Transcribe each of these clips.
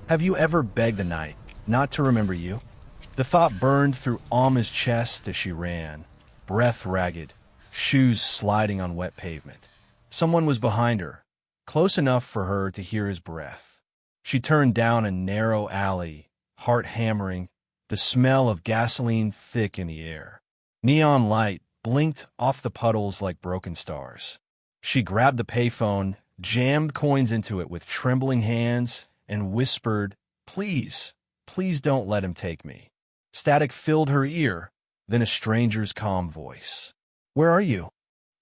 Have you ever begged the night not to remember you? The thought burned through Alma's chest as she ran, breath ragged, shoes sliding on wet pavement. Someone was behind her, close enough for her to hear his breath. She turned down a narrow alley, heart hammering, the smell of gasoline thick in the air. Neon light blinked off the puddles like broken stars. She grabbed the payphone, jammed coins into it with trembling hands, and whispered, "Please, please don't let him take me." Static filled her ear, then a stranger's calm voice. "Where are you?"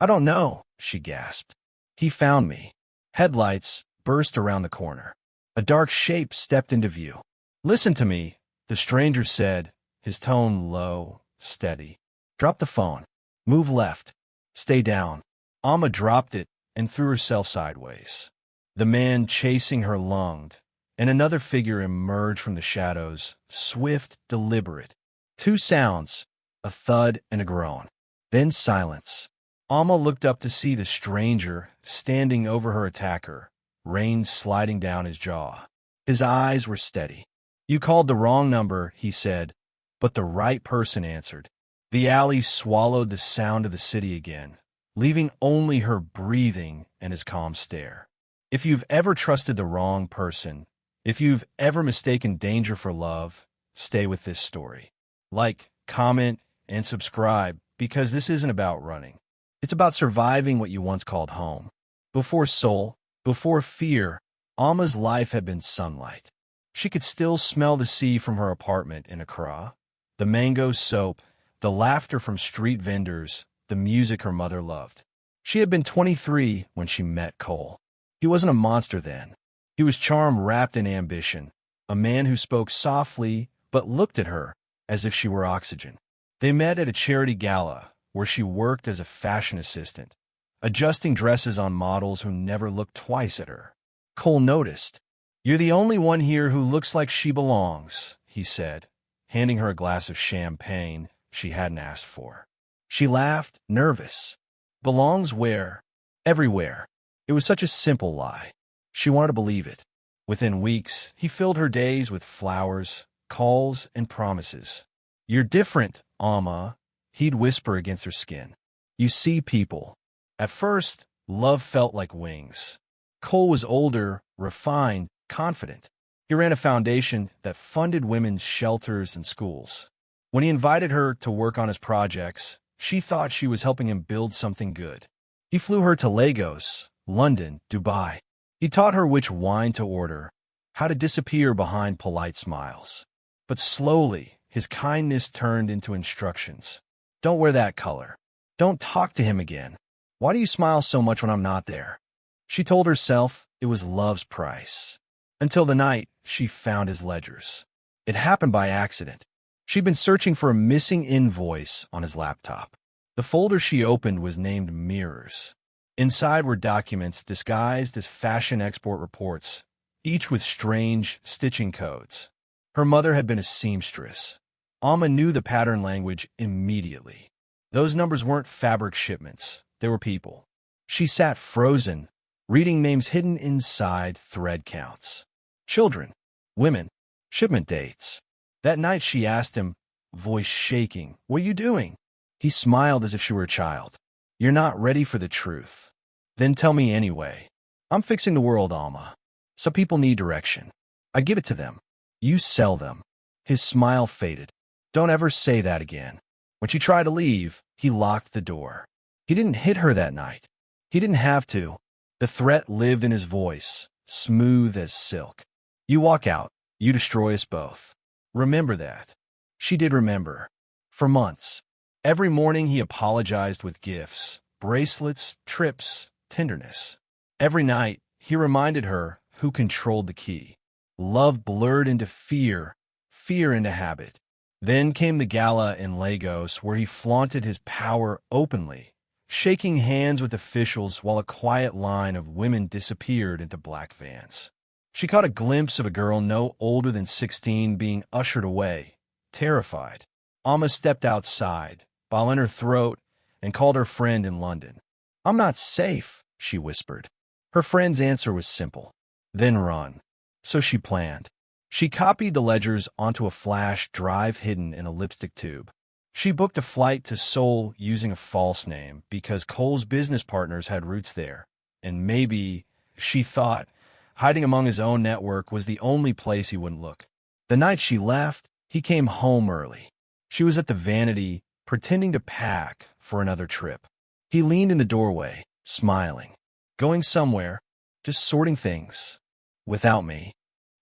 "I don't know," she gasped. "He found me." Headlights burst around the corner. A dark shape stepped into view. "Listen to me," the stranger said, his tone low, steady. "Drop the phone. Move left. Stay down." Alma dropped it and threw herself sideways. The man chasing her lunged, and another figure emerged from the shadows, swift, deliberate. Two sounds, a thud and a groan. Then silence. Alma looked up to see the stranger standing over her attacker, rain sliding down his jaw. His eyes were steady. "You called the wrong number," he said, but the right person answered. The alley swallowed the sound of the city again, leaving only her breathing and his calm stare. If you've ever trusted the wrong person, if you've ever mistaken danger for love, stay with this story. Like, comment, and subscribe, because this isn't about running. It's about surviving what you once called home. Before Seoul, before fear, Alma's life had been sunlight. She could still smell the sea from her apartment in Accra, the mango soap, the laughter from street vendors, the music her mother loved. She had been 23 when she met Kole. He wasn't a monster then. He was charm wrapped in ambition, a man who spoke softly but looked at her as if she were oxygen. They met at a charity gala where she worked as a fashion assistant, adjusting dresses on models who never looked twice at her. Kole noticed. "You're the only one here who looks like she belongs," he said, handing her a glass of champagne she hadn't asked for. She laughed, nervous. Belongs where? Everywhere. It was such a simple lie. She wanted to believe it. Within weeks, he filled her days with flowers, calls, and promises. "You're different, Alma," he'd whisper against her skin. "You see people." At first, love felt like wings. Kole was older, refined, confident. He ran a foundation that funded women's shelters and schools. When he invited her to work on his projects, she thought she was helping him build something good. He flew her to Lagos, London, Dubai. He taught her which wine to order, how to disappear behind polite smiles. But slowly, his kindness turned into instructions. "Don't wear that color. Don't talk to him again. Why do you smile so much when I'm not there?" She told herself it was love's price. Until the night she found his ledgers. It happened by accident. She'd been searching for a missing invoice on his laptop. The folder she opened was named Mirrors. Inside were documents disguised as fashion export reports, each with strange stitching codes. Her mother had been a seamstress. Alma knew the pattern language immediately. Those numbers weren't fabric shipments. They were people. She sat frozen, reading names hidden inside thread counts. Children, women, shipment dates. That night she asked him, voice shaking, "What are you doing?" He smiled as if she were a child. "You're not ready for the truth. Then tell me anyway." "I'm fixing the world, Alma. Some people need direction. I give it to them. You sell them." His smile faded. "Don't ever say that again." When she tried to leave, he locked the door. He didn't hit her that night. He didn't have to. The threat lived in his voice, smooth as silk. "You walk out. You destroy us both. Remember that." She did remember. For months. Every morning he apologized with gifts, bracelets, trips, tenderness. Every night he reminded her who controlled the key. Love blurred into fear, fear into habit. Then came the gala in Lagos where he flaunted his power openly, shaking hands with officials while a quiet line of women disappeared into black vans. She caught a glimpse of a girl no older than 16 being ushered away, terrified. Alma stepped outside, ball in her throat, and called her friend in London. "I'm not safe," she whispered. Her friend's answer was simple. "Then run." So she planned. She copied the ledgers onto a flash drive hidden in a lipstick tube. She booked a flight to Seoul using a false name because Kole's business partners had roots there, and maybe, she thought, hiding among his own network was the only place he wouldn't look. The night she left, he came home early. She was at the vanity, pretending to pack for another trip. He leaned in the doorway, smiling. Going somewhere, just sorting things. Without me.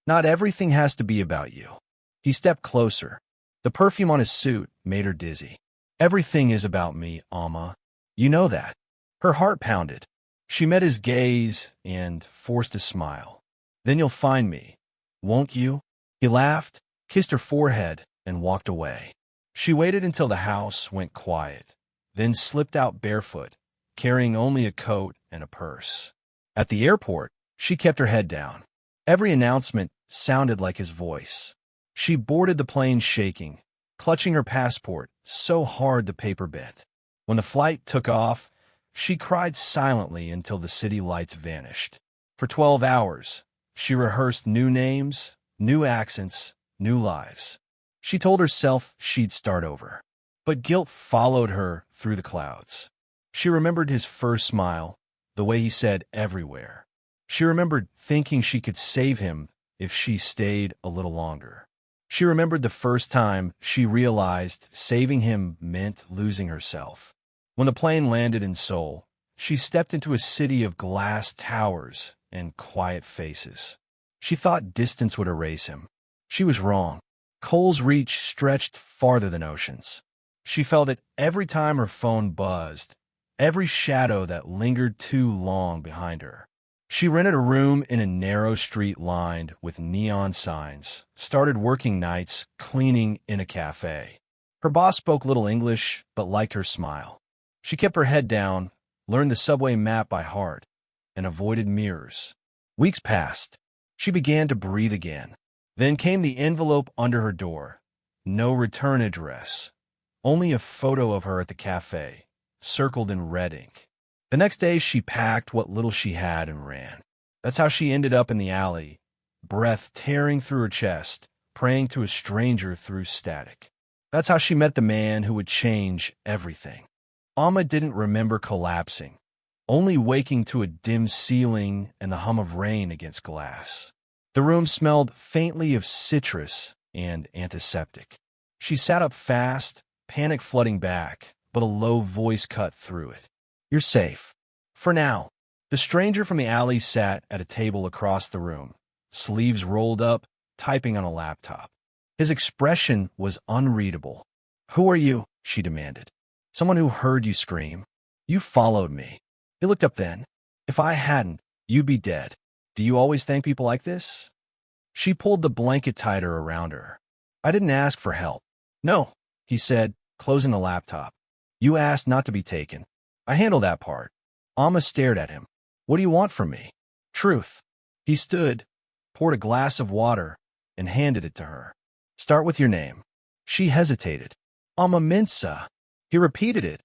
Not everything has to be about you. He stepped closer. The perfume on his suit made her dizzy. Everything is about me, Alma. You know that. Her heart pounded. She met his gaze and forced a smile. Then you'll find me, won't you? He laughed, kissed her forehead, and walked away. She waited until the house went quiet, then slipped out barefoot, carrying only a coat and a purse. At the airport, she kept her head down. Every announcement sounded like his voice. She boarded the plane shaking, clutching her passport so hard the paper bent. When the flight took off, she cried silently until the city lights vanished. For 12 hours, she rehearsed new names, new accents, new lives. She told herself she'd start over. But guilt followed her through the clouds. She remembered his first smile, the way he said everywhere. She remembered thinking she could save him if she stayed a little longer. She remembered the first time she realized saving him meant losing herself. When the plane landed in Seoul, she stepped into a city of glass towers and quiet faces. She thought distance would erase him. She was wrong. Kole's reach stretched farther than oceans. She felt it every time her phone buzzed, every shadow that lingered too long behind her. She rented a room in a narrow street lined with neon signs, started working nights cleaning in a cafe. Her boss spoke little English, but liked her smile. She kept her head down, learned the subway map by heart, and avoided mirrors. Weeks passed. She began to breathe again. Then came the envelope under her door. No return address. Only a photo of her at the cafe, circled in red ink. The next day, she packed what little she had and ran. That's how she ended up in the alley, breath tearing through her chest, praying to a stranger through static. That's how she met the man who would change everything. Alma didn't remember collapsing, only waking to a dim ceiling and the hum of rain against glass. The room smelled faintly of citrus and antiseptic. She sat up fast, panic flooding back, but a low voice cut through it. You're safe. For now. The stranger from the alley sat at a table across the room, sleeves rolled up, typing on a laptop. His expression was unreadable. Who are you? She demanded. Someone who heard you scream. You followed me. He looked up then. If I hadn't, you'd be dead. Do you always thank people like this? She pulled the blanket tighter around her. I didn't ask for help. No, he said, closing the laptop. You asked not to be taken. I handle that part. Alma stared at him. What do you want from me? Truth. He stood, poured a glass of water, and handed it to her. Start with your name. She hesitated. Alma Minsa. He repeated it,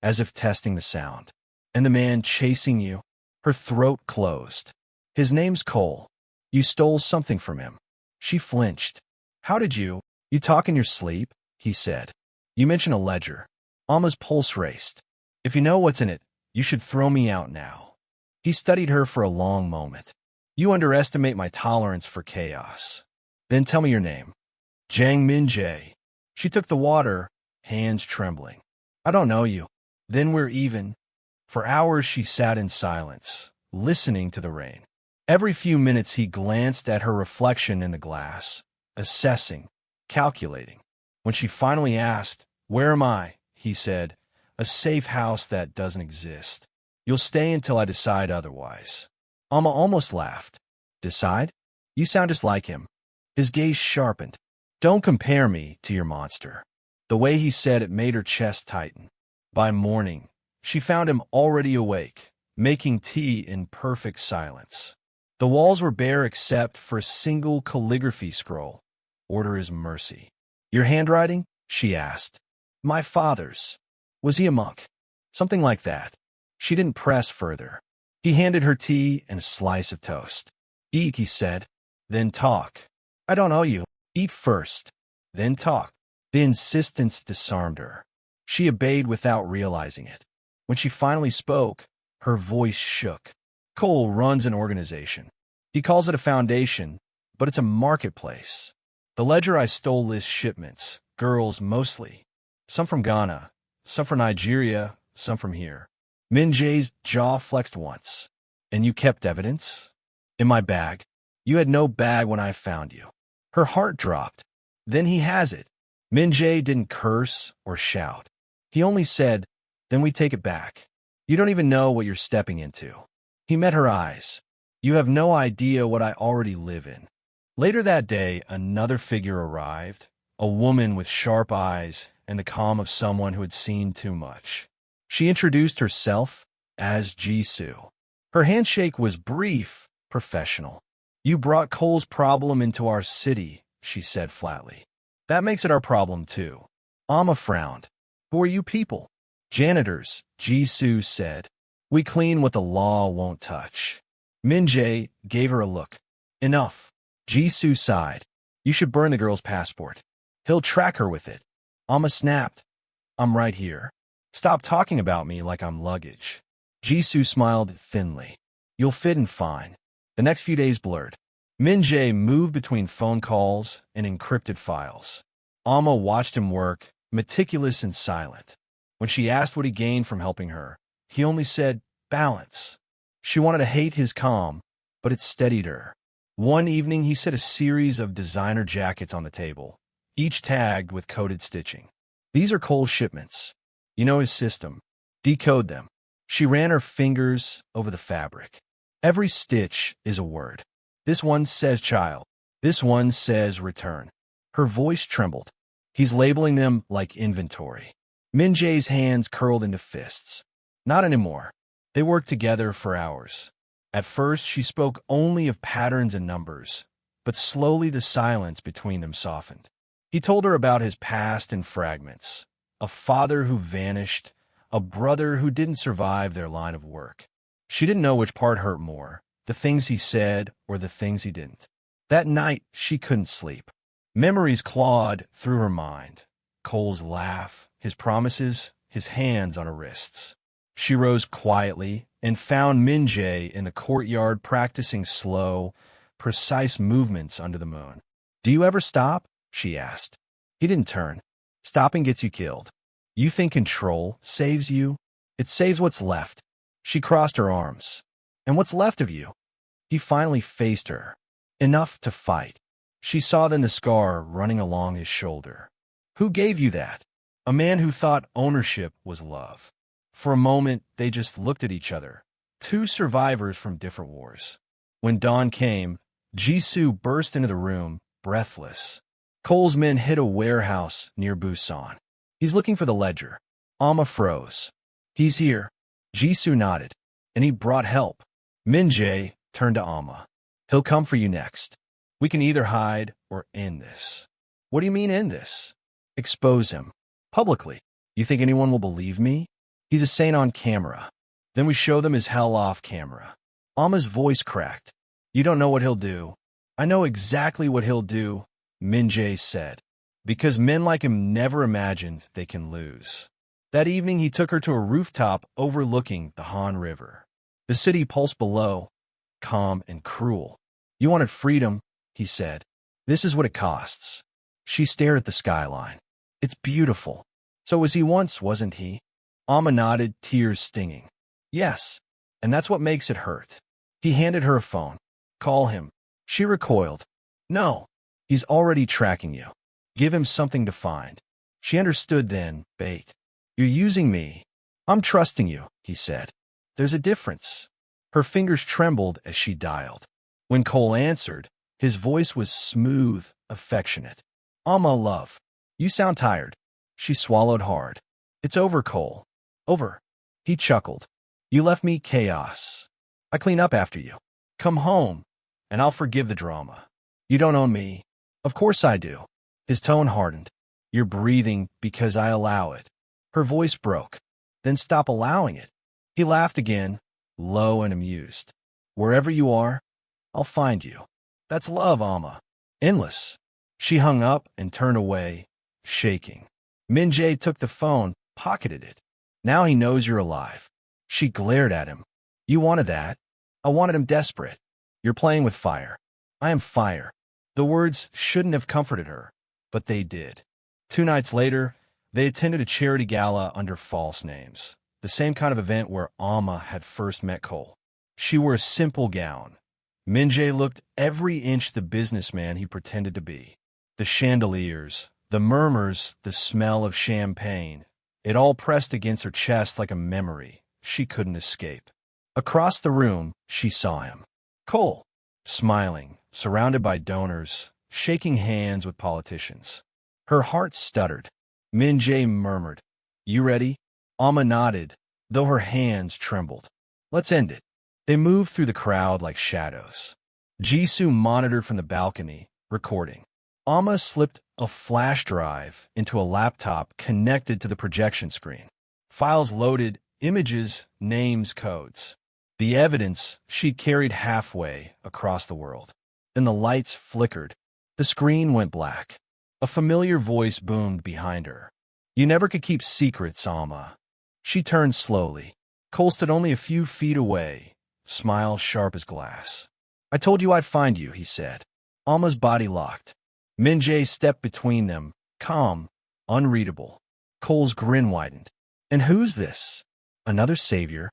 as if testing the sound. And the man chasing you? Her throat closed. His name's Kole. You stole something from him. She flinched. How did you? You talk in your sleep, he said. You mentioned a ledger. Alma's pulse raced. If you know what's in it, you should throw me out now. He studied her for a long moment. You underestimate my tolerance for chaos. Then tell me your name. Min-Jae. She took the water, hands trembling. I don't know you. Then we're even. For hours she sat in silence, listening to the rain. Every few minutes he glanced at her reflection in the glass, assessing, calculating. When she finally asked, Where am I? He said, A safe house that doesn't exist. You'll stay until I decide otherwise. Alma almost laughed. Decide? You sound just like him. His gaze sharpened. Don't compare me to your monster. The way he said it made her chest tighten. By morning, she found him already awake, making tea in perfect silence. The walls were bare except for a single calligraphy scroll. Order is mercy. Your handwriting? She asked. My father's. Was he a monk? Something like that. She didn't press further. He handed her tea and a slice of toast. Eat, he said, then talk. I don't owe you. Eat first, then talk. The insistence disarmed her. She obeyed without realizing it. When she finally spoke, her voice shook. Kole runs an organization. He calls it a foundation, but it's a marketplace. The ledger I stole lists shipments, girls mostly. Some from Ghana, some from Nigeria, some from here. Min-Jae's jaw flexed once. And you kept evidence? In my bag. You had no bag when I found you. Her heart dropped. Then he has it. Min-Jae didn't curse or shout. He only said, then we take it back. You don't even know what you're stepping into. He met her eyes. You have no idea what I already live in. Later that day, another figure arrived, a woman with sharp eyes and the calm of someone who had seen too much. She introduced herself as Jisoo. Her handshake was brief, professional. You brought Kole's problem into our city, she said flatly. That makes it our problem too. Amma frowned. Who are you people? Janitors, Jisoo said. We clean what the law won't touch. Min-Jae gave her a look. Enough. Jisoo sighed. You should burn the girl's passport. He'll track her with it. Amma snapped. I'm right here. Stop talking about me like I'm luggage. Jisoo smiled thinly. You'll fit in fine. The next few days blurred. Min-Jae moved between phone calls and encrypted files. Amma watched him work, meticulous and silent. When she asked what he gained from helping her, he only said, balance. She wanted to hate his calm, but it steadied her. One evening, he set a series of designer jackets on the table, each tagged with coded stitching. These are Kole's shipments. You know his system. Decode them. She ran her fingers over the fabric. Every stitch is a word. This one says child. This one says return. Her voice trembled. He's labeling them like inventory. Min-Jae's hands curled into fists. Not anymore. They worked together for hours. At first, she spoke only of patterns and numbers, but slowly the silence between them softened. He told her about his past in fragments, a father who vanished, a brother who didn't survive their line of work. She didn't know which part hurt more, the things he said or the things he didn't. That night, she couldn't sleep. Memories clawed through her mind. Kole's laugh, his promises, his hands on her wrists. She rose quietly and found Min-Jae in the courtyard practicing slow, precise movements under the moon. Do you ever stop? She asked. He didn't turn. Stopping gets you killed. You think control saves you? It saves what's left. She crossed her arms. And what's left of you? He finally faced her. Enough to fight. She saw then the scar running along his shoulder. Who gave you that? A man who thought ownership was love. For a moment, they just looked at each other, two survivors from different wars. When dawn came, Jisoo burst into the room, breathless. Kole's men hit a warehouse near Busan. He's looking for the ledger. Amma froze. He's here. Jisoo nodded. And he brought help. Min-Jae turned to Amma. He'll come for you next. We can either hide or end this. What do you mean end this? Expose him. Publicly. You think anyone will believe me? He's a saint on camera. Then we show them his hell off camera. Amma's voice cracked. You don't know what he'll do. I know exactly what he'll do, Min-Jae said. Because men like him never imagined they can lose. That evening he took her to a rooftop overlooking the Han River. The city pulsed below, calm and cruel. You wanted freedom, he said. This is what it costs. She stared at the skyline. It's beautiful. So was he once, wasn't he? Amma nodded, tears stinging. Yes, and that's what makes it hurt. He handed her a phone. Call him. She recoiled. No, he's already tracking you. Give him something to find. She understood then, bait. You're using me. I'm trusting you, he said. There's a difference. Her fingers trembled as she dialed. When Kole answered, his voice was smooth, affectionate. Amma, love. You sound tired. She swallowed hard. It's over, Kole. Over. He chuckled. You left me chaos. I clean up after you. Come home, and I'll forgive the drama. You don't own me. Of course I do. His tone hardened. You're breathing because I allow it. Her voice broke. Then stop allowing it. He laughed again, low and amused. Wherever you are, I'll find you. That's love, Amma. Endless. She hung up and turned away, shaking. Min-Jae took the phone, pocketed it. Now he knows you're alive. She glared at him. You wanted that? I wanted him desperate. You're playing with fire. I am fire. The words shouldn't have comforted her, but they did. 2 nights later, they attended a charity gala under false names, the same kind of event where Alma had first met Kole. She wore a simple gown. Min-Jae looked every inch the businessman he pretended to be. The chandeliers, the murmurs, the smell of champagne, it all pressed against her chest like a memory she couldn't escape. Across the room, she saw him. Kole, smiling, surrounded by donors, shaking hands with politicians. Her heart stuttered. Min-Jae murmured, "You ready?" Alma nodded, though her hands trembled. "Let's end it." They moved through the crowd like shadows. Jisoo monitored from the balcony, recording. Alma slipped a flash drive into a laptop connected to the projection screen. Files loaded, images, names, codes. The evidence she'd carried halfway across the world. Then the lights flickered. The screen went black. A familiar voice boomed behind her. "You never could keep secrets, Alma." She turned slowly. Kole stood only a few feet away, smile sharp as glass. "I told you I'd find you," he said. Alma's body locked. Min-Jae stepped between them, calm, unreadable. Kole's grin widened. "And who's this? Another savior?"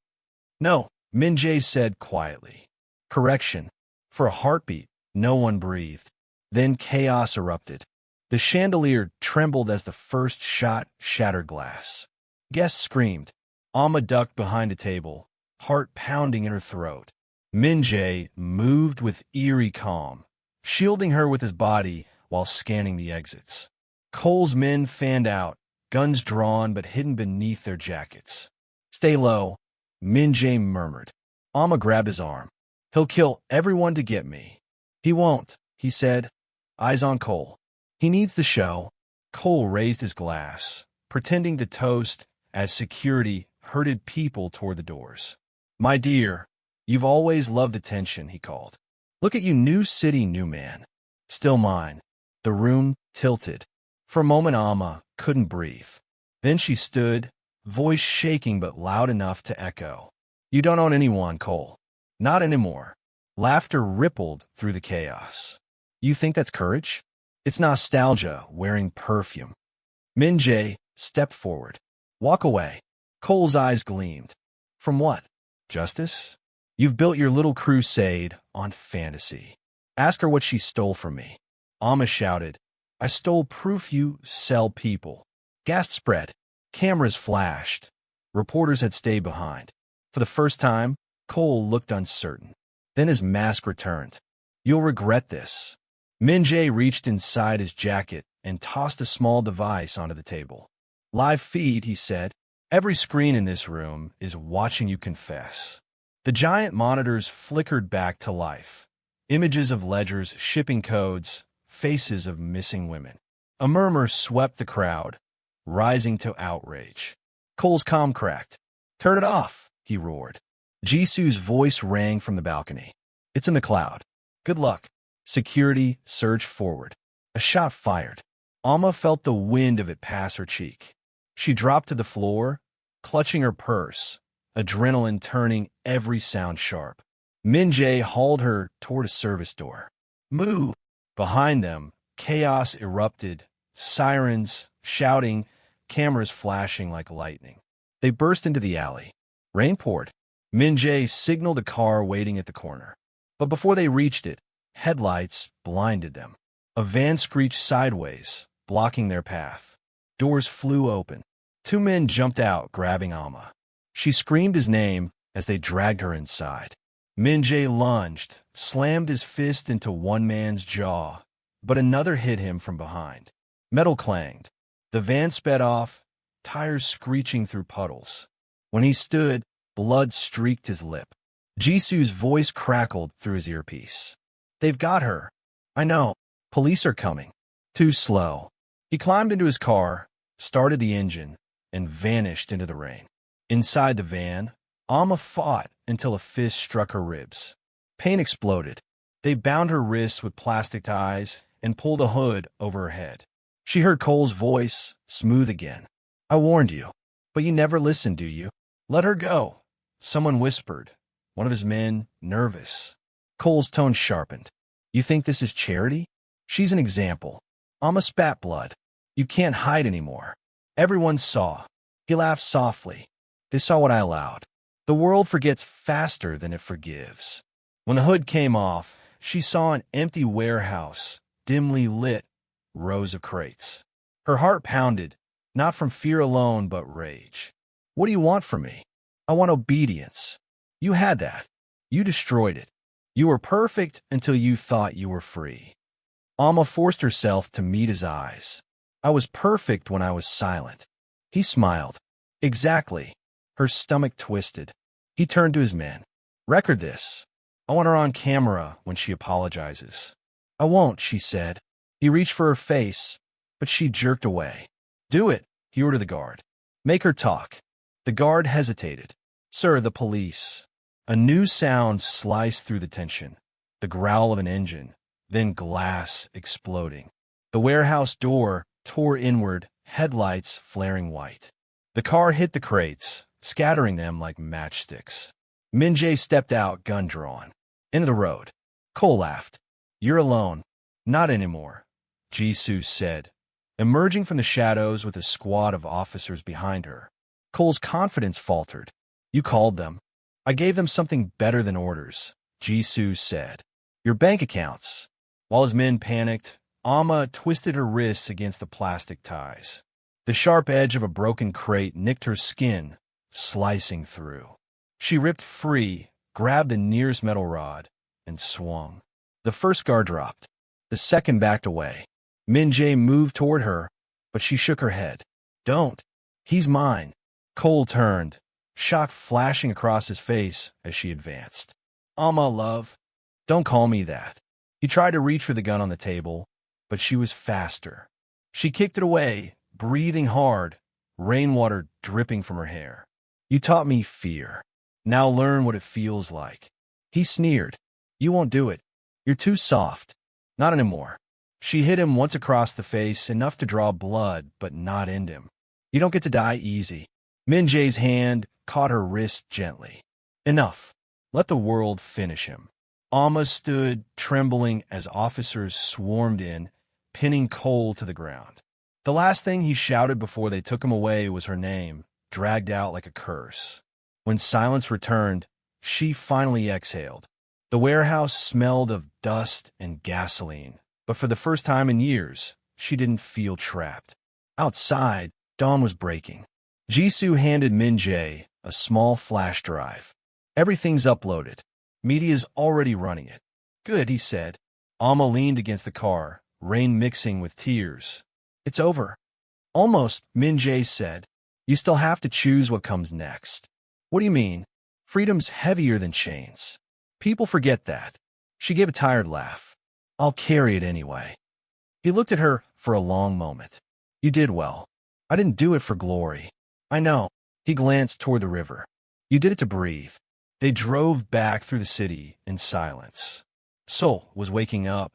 "No," Min-Jae said quietly. Correction. For a heartbeat, no one breathed. Then chaos erupted. The chandelier trembled as the first shot shattered glass. Guests screamed. Alma ducked behind a table, heart pounding in her throat. Min-Jae moved with eerie calm, shielding her with his body while scanning the exits. Kole's men fanned out, guns drawn but hidden beneath their jackets. "Stay low," Min-Jae murmured. Alma grabbed his arm. "He'll kill everyone to get me." "He won't," he said, eyes on Kole. "He needs the show." Kole raised his glass, pretending to toast as security herded people toward the doors. "My dear, you've always loved attention," he called. "Look at you, new city, new man. Still mine." The room tilted. For a moment, Alma couldn't breathe. Then she stood, voice shaking but loud enough to echo. "You don't own anyone, Kole. Not anymore." Laughter rippled through the chaos. "You think that's courage? It's nostalgia wearing perfume." Min-Jae stepped forward. "Walk away." Kole's eyes gleamed. "From what? Justice? You've built your little crusade on fantasy. Ask her what she stole from me." Alma shouted, "I stole proof you sell people." Gasps spread. Cameras flashed. Reporters had stayed behind. For the first time, Kole looked uncertain. Then his mask returned. "You'll regret this." Min-Jae reached inside his jacket and tossed a small device onto the table. "Live feed," he said. "Every screen in this room is watching you confess." The giant monitors flickered back to life. Images of ledgers, shipping codes, faces of missing women. A murmur swept the crowd, rising to outrage. Kole's comm cracked. "Turn it off," he roared. Jisoo's voice rang from the balcony. "It's in the cloud. Good luck." Security surged forward. A shot fired. Alma felt the wind of it pass her cheek. She dropped to the floor, clutching her purse, adrenaline turning every sound sharp. Min-Jae hauled her toward a service door. "Move!" Behind them, chaos erupted, sirens, shouting, cameras flashing like lightning. They burst into the alley. Rain poured. Min-Jae signaled a car waiting at the corner. But before they reached it, headlights blinded them. A van screeched sideways, blocking their path. Doors flew open. 2 men jumped out, grabbing Alma. She screamed his name as they dragged her inside. Min-Jae lunged, slammed his fist into one man's jaw, but another hit him from behind. Metal clanged. The van sped off, tires screeching through puddles. When he stood, blood streaked his lip. Jisoo's voice crackled through his earpiece. "They've got her. I know. Police are coming." Too slow. He climbed into his car, started the engine, and vanished into the rain. Inside the van, Alma fought until a fist struck her ribs. Pain exploded. They bound her wrists with plastic ties and pulled a hood over her head. She heard Cole's voice, smooth again. "I warned you, but you never listen, do you? Let her go," someone whispered, one of his men, nervous. Cole's tone sharpened. "You think this is charity? She's an example. I'm a spat blood. You can't hide anymore." Everyone saw. He laughed softly. They saw what I allowed. The world forgets faster than it forgives. When the hood came off, she saw an empty warehouse, dimly lit, rows of crates. Her heart pounded, not from fear alone, but rage. "What do you want from me?" "I want obedience." "You had that. You destroyed it. You were perfect until you thought you were free." Alma forced herself to meet his eyes. "I was perfect when I was silent." He smiled. "Exactly." Her stomach twisted. He turned to his men. "Record this. I want her on camera when she apologizes." "I won't," she said. He reached for her face, but she jerked away. "Do it," he ordered the guard. "Make her talk." The guard hesitated. "Sir, the police." A new sound sliced through the tension. The growl of an engine, then glass exploding. The warehouse door tore inward, headlights flaring white. The car hit the crates, scattering them like matchsticks. Min-Jae stepped out, gun drawn. Into the road. Kole laughed. "You're alone." "Not anymore," Jisoo said, emerging from the shadows with a squad of officers behind her. Cole's confidence faltered. "You called them." "I gave them something better than orders," Jisoo said. "Your bank accounts." While his men panicked, Alma twisted her wrists against the plastic ties. The sharp edge of a broken crate nicked her skin, slicing through. She ripped free, grabbed the nearest metal rod, and swung. The first guard dropped. The second backed away. Min-Jae moved toward her, but she shook her head. "Don't. He's mine." Kole turned, shock flashing across his face as she advanced. "Alma, love." "Don't call me that." He tried to reach for the gun on the table, but she was faster. She kicked it away, breathing hard, rainwater dripping from her hair. "You taught me fear. Now learn what it feels like." He sneered. "You won't do it. You're too soft." "Not anymore." She hit him once across the face, enough to draw blood, but not end him. "You don't get to die easy." Min-Jae's hand caught her wrist gently. "Enough. Let the world finish him." Alma stood, trembling, as officers swarmed in, pinning Kole to the ground. The last thing he shouted before they took him away was her name, dragged out like a curse. When silence returned, she finally exhaled. The warehouse smelled of dust and gasoline, but for the first time in years, she didn't feel trapped. Outside, dawn was breaking. Jisoo handed Min-Jae a small flash drive. "Everything's uploaded. Media's already running it." "Good," he said. Alma leaned against the car, rain mixing with tears. "It's over." "Almost," Min-Jae said. "You still have to choose what comes next." "What do you mean?" "Freedom's heavier than chains. People forget that." She gave a tired laugh. "I'll carry it anyway." He looked at her for a long moment. "You did well. I didn't do it for glory." "I know." He glanced toward the river. "You did it to breathe." They drove back through the city in silence. Seoul was waking up,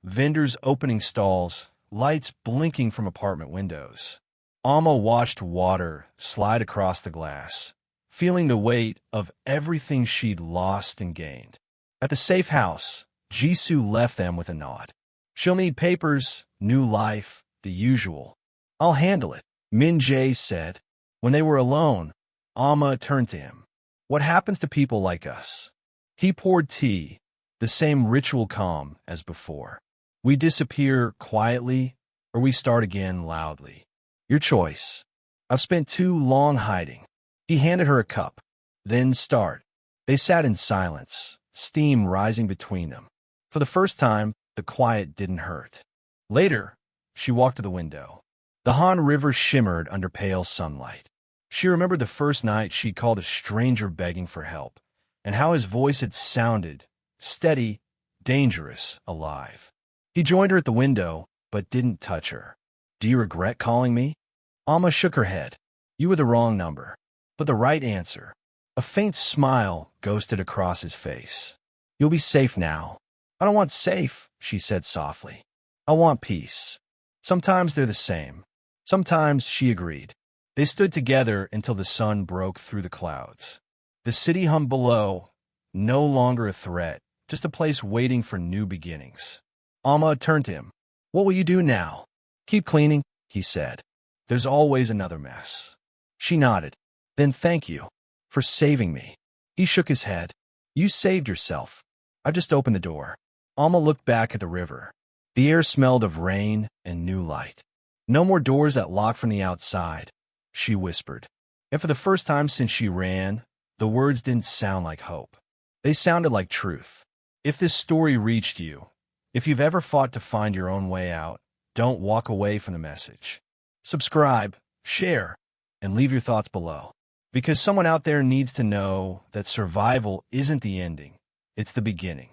vendors opening stalls, lights blinking from apartment windows. Alma watched water slide across the glass, feeling the weight of everything she'd lost and gained. At the safe house, Jisoo left them with a nod. "She'll need papers, new life, the usual." "I'll handle it," Min-Jae said. When they were alone, Alma turned to him. "What happens to people like us?" He poured tea, the same ritual calm as before. "We disappear quietly, or we start again loudly. Your choice." "I've spent too long hiding." He handed her a cup. "Then start." They sat in silence, steam rising between them. For the first time, the quiet didn't hurt. Later, she walked to the window. The Han River shimmered under pale sunlight. She remembered the first night she'd called a stranger begging for help, and how his voice had sounded, steady, dangerous, alive. He joined her at the window, but didn't touch her. "Do you regret calling me?" Alma shook her head. "You were the wrong number, but the right answer." A faint smile ghosted across his face. "You'll be safe now." "I don't want safe," she said softly. I want peace. Sometimes they're the same. Sometimes, she agreed. They stood together until the sun broke through the clouds. The city hummed below, no longer a threat, just a place waiting for new beginnings. Alma turned to him. What will you do now? Keep cleaning, he said. There's always another mess. She nodded. Then thank you for saving me. He shook his head. You saved yourself. I just opened the door. Alma looked back at the river. The air smelled of rain and new light. No more doors that locked from the outside, she whispered. And for the first time since she ran, the words didn't sound like hope. They sounded like truth. If this story reached you, if you've ever fought to find your own way out, don't walk away from the message. Subscribe, share, and leave your thoughts below. Because someone out there needs to know that survival isn't the ending, it's the beginning.